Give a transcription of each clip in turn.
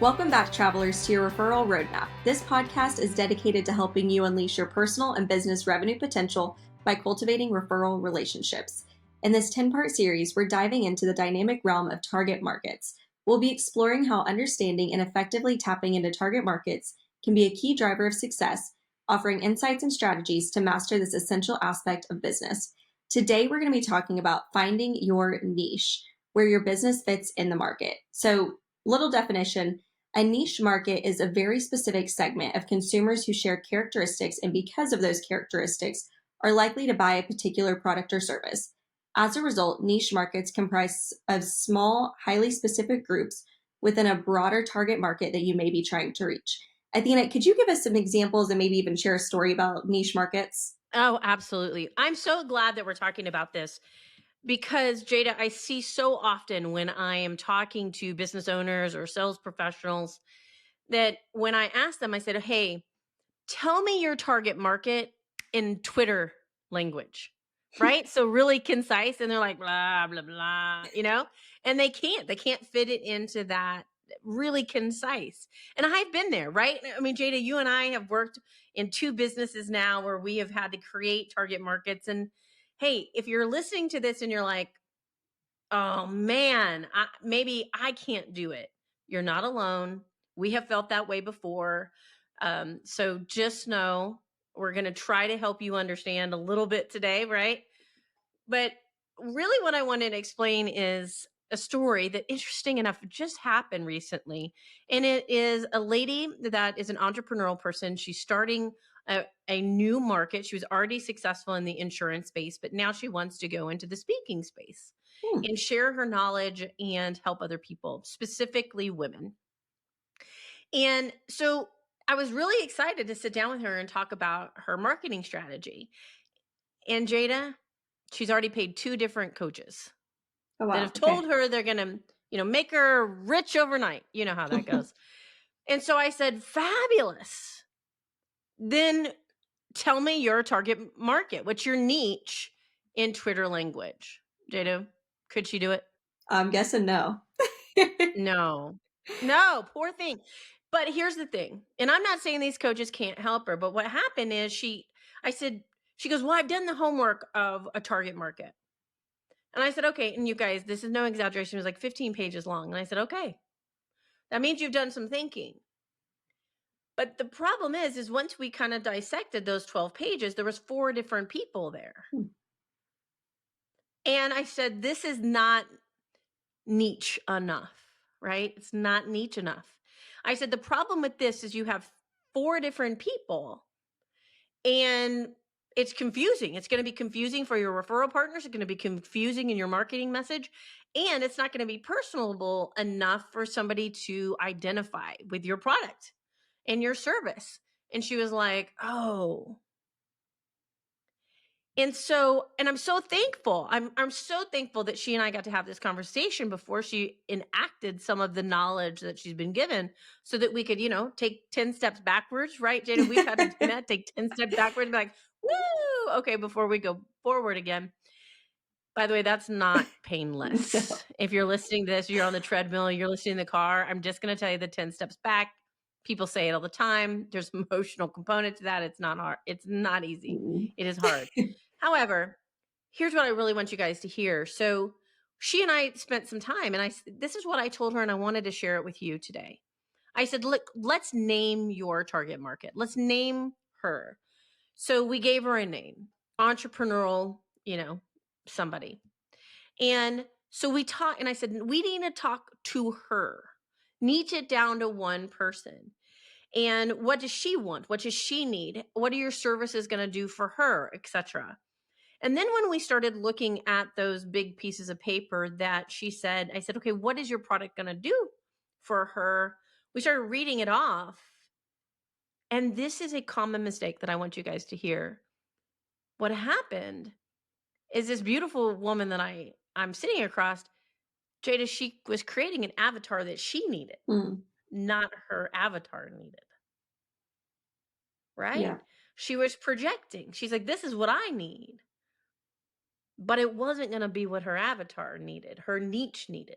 Welcome back, travelers, to your Referral Roadmap. This podcast is dedicated to helping you unleash your personal and business revenue potential by cultivating referral relationships. In this 10-part series, we're diving into the dynamic realm of target markets. We'll be exploring how understanding and effectively tapping into target markets can be a key driver of success, offering insights and strategies to master this essential aspect of business. Today, we're going to be talking about finding your niche, where your business fits in the market. So, little definition. A niche market is a very specific segment of consumers who share characteristics and because of those characteristics are likely to buy a particular product or service. As a result, niche markets comprise of small, highly specific groups within a broader target market that you may be trying to reach. Athena, could you give us some examples and maybe even share a story about niche markets? Oh, absolutely. I'm so glad that we're talking about this because, Jada, I see so often when I am talking to business owners or sales professionals that when I ask them, I said, hey, tell me your target market in Twitter language, right? So really concise. And they're like, blah, blah, blah, and they can't fit it into that really concise. And I've been there, right? I mean, Jada, you and I have worked in two businesses now where we have had to create target markets. And hey, if you're listening to this and you're like, oh man, maybe I can't do it, you're not alone. We have felt that way before. So just know we're going to try to help you understand a little bit today, right? But really what I wanted to explain is a story that, interesting enough, just happened recently. And it is a lady that is an entrepreneurial person. She's starting a new market. She was already successful in the insurance space, but now she wants to go into the speaking space and share her knowledge and help other people, specifically women. And so I was really excited to sit down with her and talk about her marketing strategy. And Jada, she's already paid two different coaches that have told her they're going to, make her rich overnight. You know how that goes. And so I said, fabulous. Then tell me your target market. What's your niche in Twitter language? Jada, could she do it? I'm guessing no. No, poor thing. But here's the thing. And I'm not saying these coaches can't help her, but what happened is she goes, well, I've done the homework of a target market. And I said, okay. And you guys, this is no exaggeration. It was like 15 pages long. And I said, okay, that means you've done some thinking. But the problem is once we kind of dissected those 12 pages, there was 4 different people there. And I said, this is not niche enough, right? It's not niche enough. I said, the problem with this is you have 4 different people and it's confusing. It's going to be confusing for your referral partners. It's going to be confusing in your marketing message. And it's not going to be personable enough for somebody to identify with your product and your service. And she was like, oh. And I'm so thankful. I'm so thankful that she and I got to have this conversation before she enacted some of the knowledge that she's been given so that we could, take 10 steps backwards, right, Jada? We've had to do that, take 10 steps backwards and be like, woo, okay, before we go forward again. By the way, that's not painless. No. If you're listening to this, you're on the treadmill, you're listening in the car, I'm just going to tell you the 10 steps back. People say it all the time. There's an emotional component to that. It's not hard. It's not easy. It is hard. However, here's what I really want you guys to hear. So she and I spent some time and this is what I told her and I wanted to share it with you today. I said, look, let's name your target market. Let's name her. So we gave her a name, entrepreneurial, somebody. And so we talked and I said, we need to talk to her, niche it down to one person. And what does she want? What does she need? What are your services going to do for her, etc.? And then when we started looking at those big pieces of paper that she said, I said, okay, what is your product going to do for her? We started reading it off. And this is a common mistake that I want you guys to hear. What happened is this beautiful woman that I'm sitting across, Jada, she was creating an avatar that she needed, not her avatar needed. Right? Yeah. She was projecting. She's like, this is what I need. But it wasn't going to be what her avatar needed, her niche needed.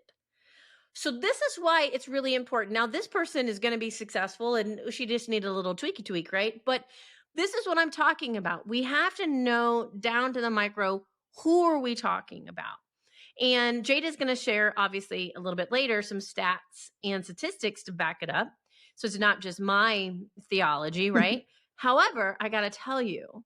So this is why it's really important. Now, this person is going to be successful and she just needed a little tweak, right? But this is what I'm talking about. We have to know down to the micro, who are we talking about? And Jada is going to share, obviously, a little bit later, some stats and statistics to back it up. So it's not just my theology, right? However, I got to tell you,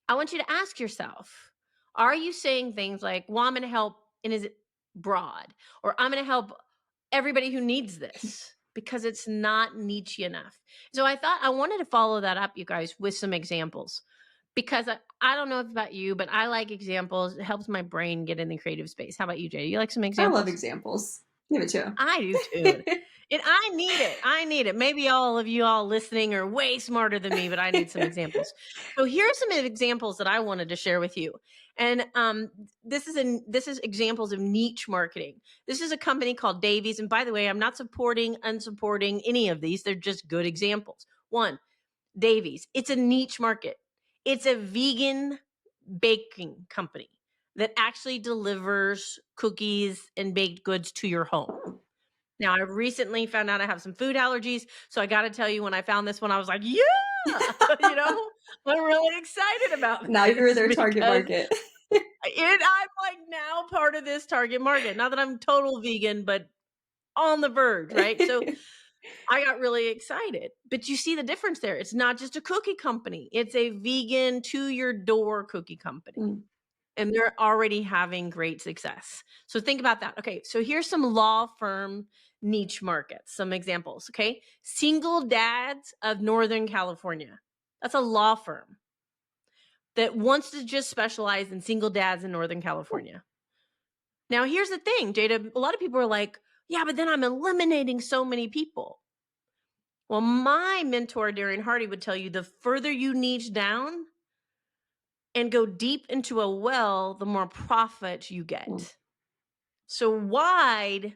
I want you to ask yourself, are you saying things like, well, I'm going to help, and is it broad? Or I'm going to help everybody who needs this, because it's not niche enough. So I thought I wanted to follow that up, you guys, with some examples, because I don't know about you, but I like examples. It helps my brain get in the creative space. How about you, Jay? You like some I examples? love examples. Give it to him. I do too. And I need it. I need it. Maybe all of you all listening are way smarter than me, but I need some examples. So here's some examples that I wanted to share with you. And this is examples of niche marketing. This is a company called Davies. And by the way, I'm not unsupporting any of these. They're just good examples. One, Davies. It's a niche market. It's a vegan baking company that actually delivers cookies and baked goods to your home. Now, I recently found out I have some food allergies. So I got to tell you, when I found this one, I was like, yeah, I'm really excited about Now this. you're their target market. I'm like now part of this target market. Not that I'm total vegan, but on the verge, right? So I got really excited. But you see the difference there. It's not just a cookie company. It's a vegan to your door cookie company. Mm. And they're already having great success. So think about that. Okay, so here's some law firm niche markets, some examples, okay? Single Dads of Northern California. That's a law firm that wants to just specialize in single dads in Northern California. Now, here's the thing, Jada. A lot of people are like, yeah, but then I'm eliminating so many people. Well, my mentor, Darren Hardy, would tell you the further you niche down and go deep into a well, the more profit you get. So wide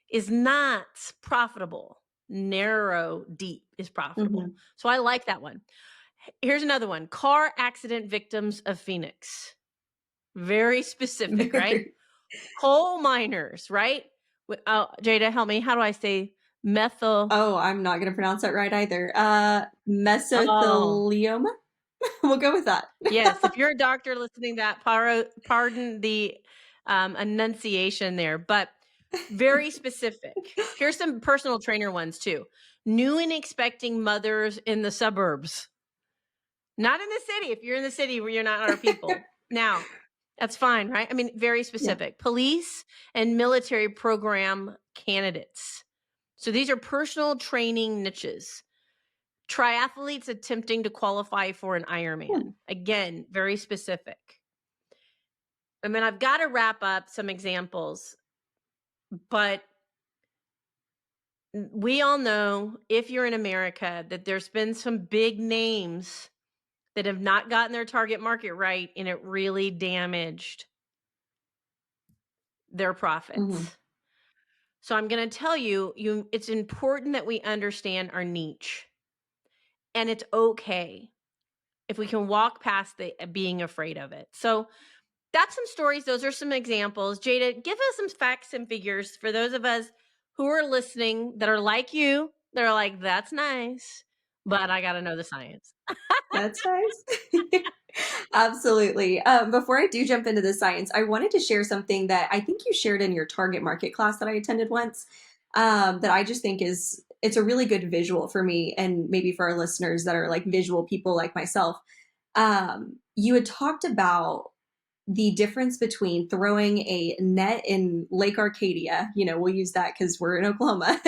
is not profitable. Narrow, deep is profitable. Mhm. So I like that one. Here's another one. Car accident victims of Phoenix. Very specific, right? Coal miners, right? Jada, help me. How do I say methyl? Oh, I'm not going to pronounce that right either. Mesothelioma? We'll go with that. Yes, if you're a doctor listening to that, pardon the enunciation there, but very specific. Here's some personal trainer ones too. New and expecting mothers in the suburbs. Not in the city. If you're in the city, you're not our people. Now, that's fine, right? I mean, very specific. Yeah. Police and military program candidates. So these are personal training niches. Triathletes attempting to qualify for an Ironman. Again, very specific. I mean, I've got to wrap up some examples, but we all know, if you're in America, that there's been some big names that have not gotten their target market right, and it really damaged their profits. Mm-hmm. So I'm going to tell you, it's important that we understand our niche. And it's okay if we can walk past being afraid of it. So that's some stories. Those are some examples. Jada, give us some facts and figures for those of us who are listening that are like you. They're like, that's nice, but I got to know the science. That's nice. Absolutely. Before I do jump into the science, I wanted to share something that I think you shared in your target market class that I attended once, that I just think it's a really good visual for me and maybe for our listeners that are like visual people like myself. You had talked about the difference between throwing a net in Lake Arcadia, we'll use that because we're in Oklahoma,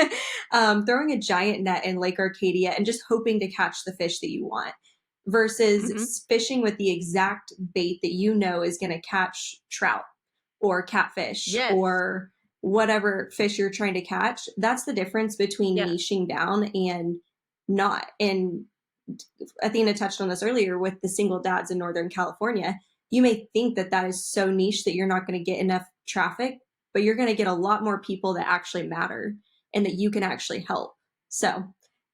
throwing a giant net in Lake Arcadia and just hoping to catch the fish that you want, versus fishing with the exact bait that is going to catch trout or catfish or whatever fish you're trying to catch. That's the difference between niching down and not. And Athena touched on this earlier with the single dads in Northern California. You may think that is so niche that you're not going to get enough traffic, but you're going to get a lot more people that actually matter and that you can actually help. So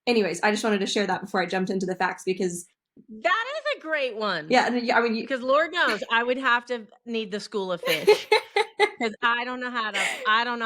anyways, I just wanted to share that before I jumped into the facts, because that is a great one. Yeah. I mean, because Lord knows I would have to need the school of fish. 'Cause I don't know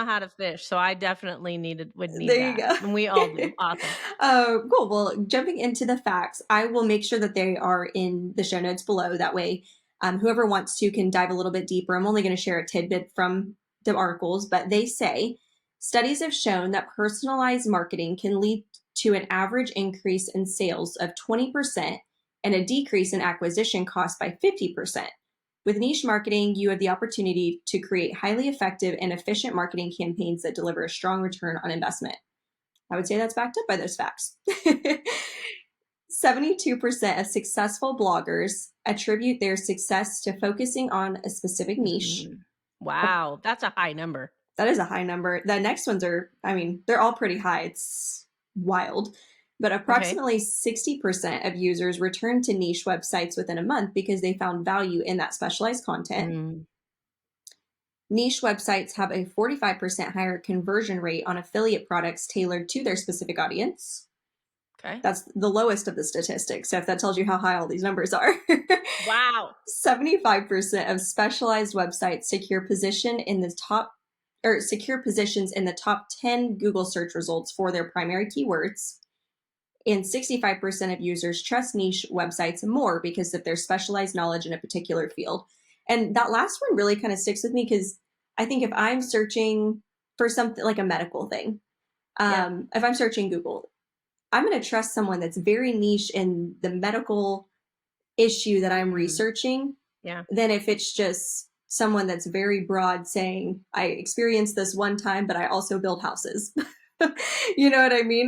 how to fish, so I definitely would need There you that, go. and we all do. Awesome. Cool. Well, jumping into the facts, I will make sure that they are in the show notes below. That way, whoever wants to can dive a little bit deeper. I'm only going to share a tidbit from the articles, but they say studies have shown that personalized marketing can lead to an average increase in sales of 20% and a decrease in acquisition costs by 50%. With niche marketing, you have the opportunity to create highly effective and efficient marketing campaigns that deliver a strong return on investment. I would say that's backed up by those facts. 72% of successful bloggers attribute their success to focusing on a specific niche. Mhm. Wow, that's a high number. That is a high number. The next ones are, I mean, they're all pretty high. It's wild. But Okay. approximately 60% of users return to niche websites within a month because they found value in that specialized content. Mm, Niche websites have a 45% higher conversion rate on affiliate products tailored to their specific audience. okay. That's the lowest of the statistics. So if that tells you how high all these numbers are. Wow. 75% of specialized websites secure positions in the top 10 Google search results for their primary keywords. And 65% of users trust niche websites more because of their specialized knowledge in a particular field. And that last one really kind of sticks with me because I think if I'm searching for something like a medical thing, Yep. if I'm searching Google, I'm going to trust someone that's very niche in the medical issue that I'm Mm, researching yeah. than if it's just someone that's very broad saying, I experienced this one time, but I also build houses. You know what I mean?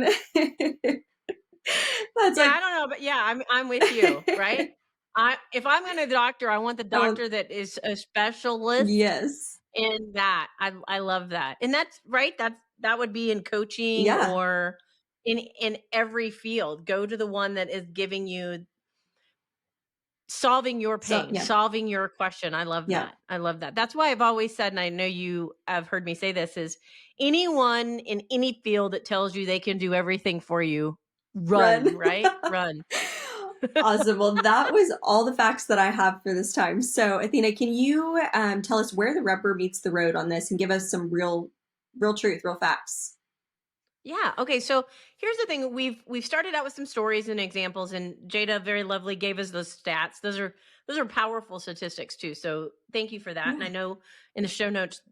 That's Yeah, like, I don't know, but yeah, I'm with you, right? I if I'm gonna doctor, I want the I want, doctor that is a specialist yes. in that. I love that. And that's right, that would be in coaching Yeah. or in every field. Go to the one that is giving you solving your So, pain, yeah. solving your question. I love Yeah. that. I love that. That's why I've always said, and I know you have heard me say this, is anyone in any field that tells you they can do everything for you, run, Run. right? Run. Awesome. Well, that was all the facts that I have for this time. So, Athena, can you tell us where the rubber meets the road on this and give us some real truth, real facts? Yeah. Okay. So here's the thing. We've started out with some stories and examples, and Jada very lovely gave us those stats. Those are powerful statistics too. So thank you for that. And Yeah. I know in the show notes,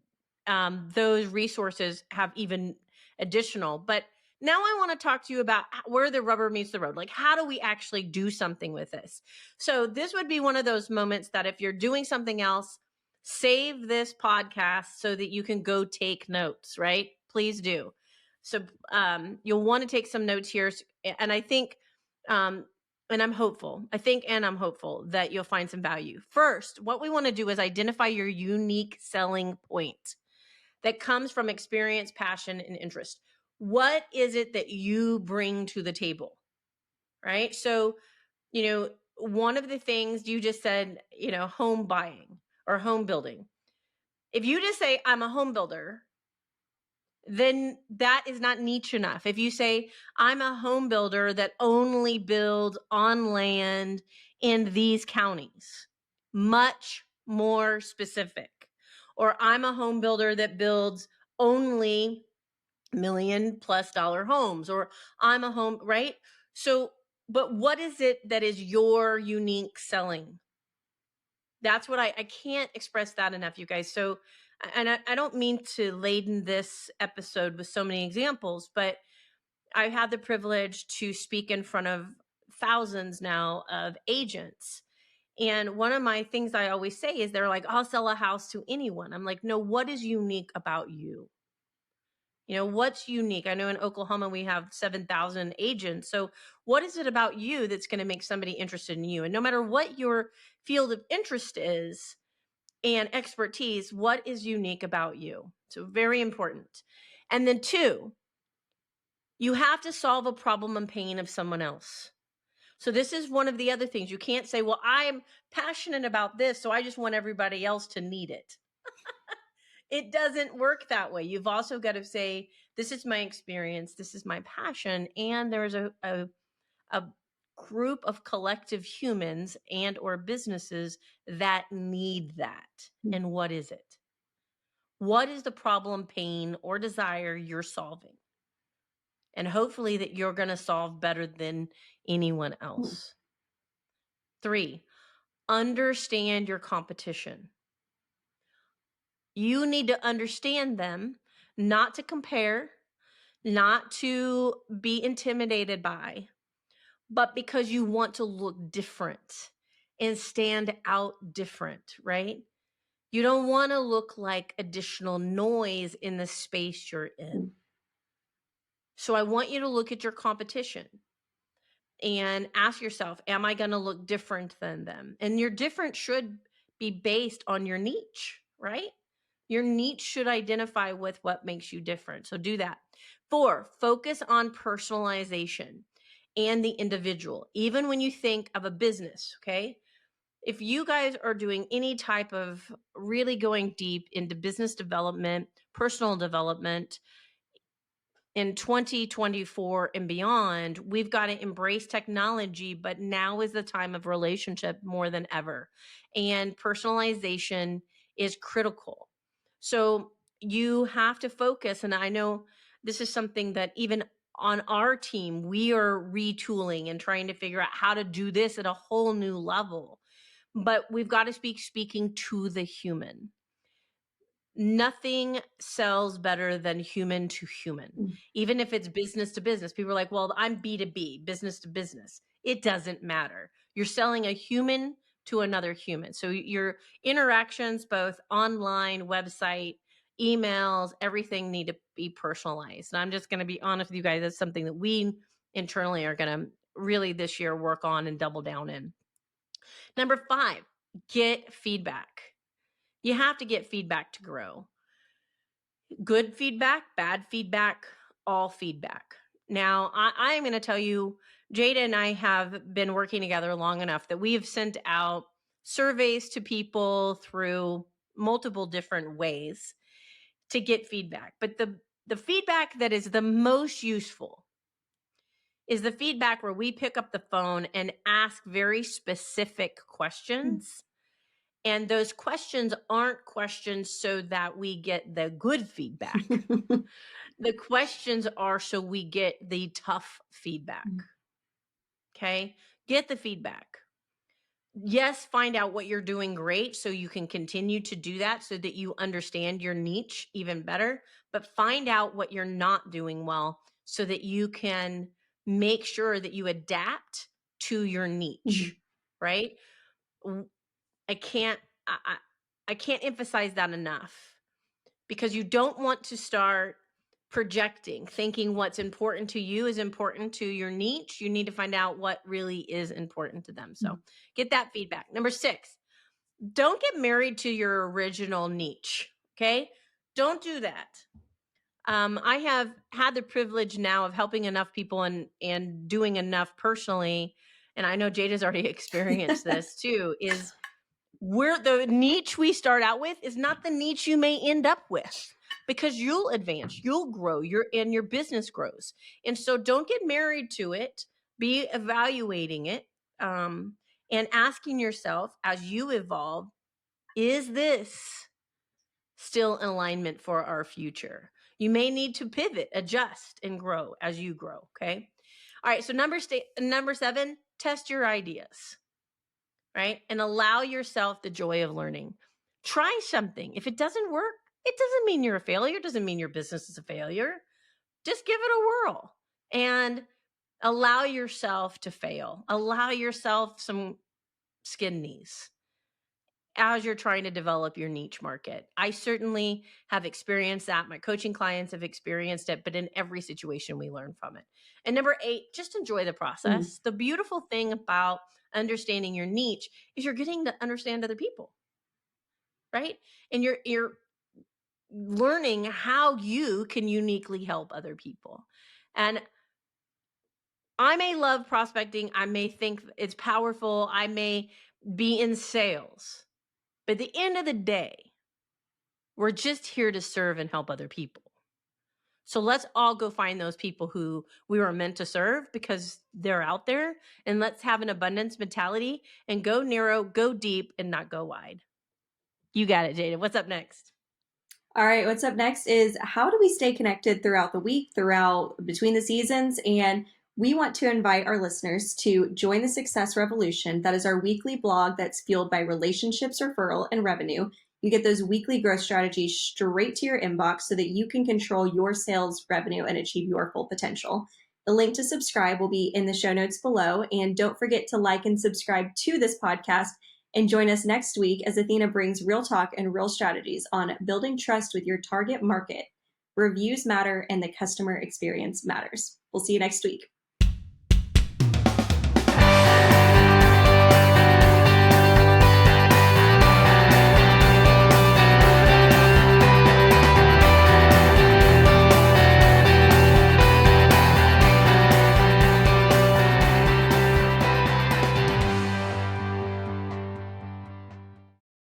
those resources have even additional. But now I want to talk to you about where the rubber meets the road. Like, how do we actually do something with this? So this would be one of those moments that if you're doing something else, save this podcast so that you can go take notes. Right? Please do. So you'll want to take some notes here, and I think, um, and I'm hopeful. I'm hopeful that you'll find some value. First, what we want to do is identify your unique selling point that comes from experience, passion, and interest. What is it that you bring to the table? Right. So, one of the things you just said, home buying or home building. If you just say, I'm a home builder, then that is not niche enough. If you say, I'm a home builder that only builds on land in these counties, much more specific. Or I'm a home builder that builds only $1 million+ homes, or I'm a home, right? So, but what is it that is your unique selling? That's what I can't express that enough, you guys. So, and I don't mean to laden this episode with so many examples, but I've had the privilege to speak in front of thousands now of agents. And one of my things I always say is they're like, I'll sell a house to anyone. I'm like, no, what is unique about you? What's unique? I know in Oklahoma we have 7,000 agents. So, what is it about you that's going to make somebody interested in you? And no matter what your field of interest is and expertise, what is unique about you? So, very important. And then, two, you have to solve a problem and pain of someone else. So, this is one of the other things. You can't say, well, I'm passionate about this, so I just want everybody else to need it. It doesn't work that way. You've also got to say, this is my experience, this is my passion, and there's a group of collective humans and or businesses that need that. And what is it? What is the problem, pain, or desire you're solving? And hopefully that you're going to solve better than anyone else. 3, understand your competition. You need to understand them, not to compare, not to be intimidated by, but because you want to look different and stand out different, right? You don't want to look like additional noise in the space you're in. So I want you to look at your competition and ask yourself, am I going to look different than them? And your different should be based on your niche, right? Your niche should identify with what makes you different. So do that. 4, focus on personalization and the individual. Even when you think of a business, okay? If you guys are doing any type of really going deep into business development, personal development, in 2024 and beyond, we've got to embrace technology, but now is the time of relationship more than ever. And personalization is critical. So you have to focus. And I know this is something that even on our team, we are retooling and trying to figure out how to do this at a whole new level. But we've got to speaking to the human. Nothing sells better than human to human. Even if it's business to business. People are like, well, I'm B2B, business to business. It doesn't matter. You're selling a human to another human. So your interactions, both online, website, emails, everything need to be personalized. And I'm just going to be honest with you guys. That's something that we internally are going to really this year work on and double down in. Number 5, get feedback. You have to get feedback to grow. Good feedback, bad feedback, all feedback. Now, I am going to tell you, Jada and I have been working together long enough that we have sent out surveys to people through multiple different ways to get feedback. But the feedback that is the most useful is the feedback where we pick up the phone and ask very specific questions. And those questions aren't questions so that we get the good feedback. The questions are so we get the tough feedback. Okay? Get the feedback. Yes, find out what you're doing great so you can continue to do that so that you understand your niche even better. But find out what you're not doing well so that you can make sure that you adapt to your niche, right? I can't emphasize that enough, because you don't want to start projecting, thinking what's important to you is important to your niche. You need to find out what really is important to them. So get that feedback. Number 6, don't get married to your original niche. Okay. Don't do that. I have had the privilege now of helping enough people and doing enough personally. And I know Jada's already experienced this too, is where the niche we start out with is not the niche you may end up with, because you'll advance, you'll grow, your business grows. And so don't get married to it. Be evaluating it, and asking yourself as you evolve, is this still in alignment for our future? You may need to pivot, adjust, and grow as you grow. Okay. All right. So number 7, test your ideas. Right? And allow yourself the joy of learning. Try something. If it doesn't work, it doesn't mean you're a failure. It doesn't mean your business is a failure. Just give it a whirl and allow yourself to fail. Allow yourself some skin knees as you're trying to develop your niche market. I certainly have experienced that. My coaching clients have experienced it, but in every situation we learn from it. And number 8, just enjoy the process. The beautiful thing about understanding your niche is you're getting to understand other people, right? And you're learning how you can uniquely help other people. And I may love prospecting. I may think it's powerful. I may be in sales. But at the end of the day, we're just here to serve and help other people. So let's all go find those people who we were meant to serve, because they're out there, and let's have an abundance mentality and go narrow, go deep, and not go wide. You got it, Jada. What's up next? All right, what's up next is how do we stay connected throughout the week, throughout between the seasons? And we want to invite our listeners to join the Success Revolution. That is our weekly blog that's fueled by relationships, referral, and revenue. You get those weekly growth strategies straight to your inbox so that you can control your sales revenue and achieve your full potential. The link to subscribe will be in the show notes below. And don't forget to like and subscribe to this podcast and join us next week as Athena brings real talk and real strategies on building trust with your target market. Reviews matter and the customer experience matters. We'll see you next week.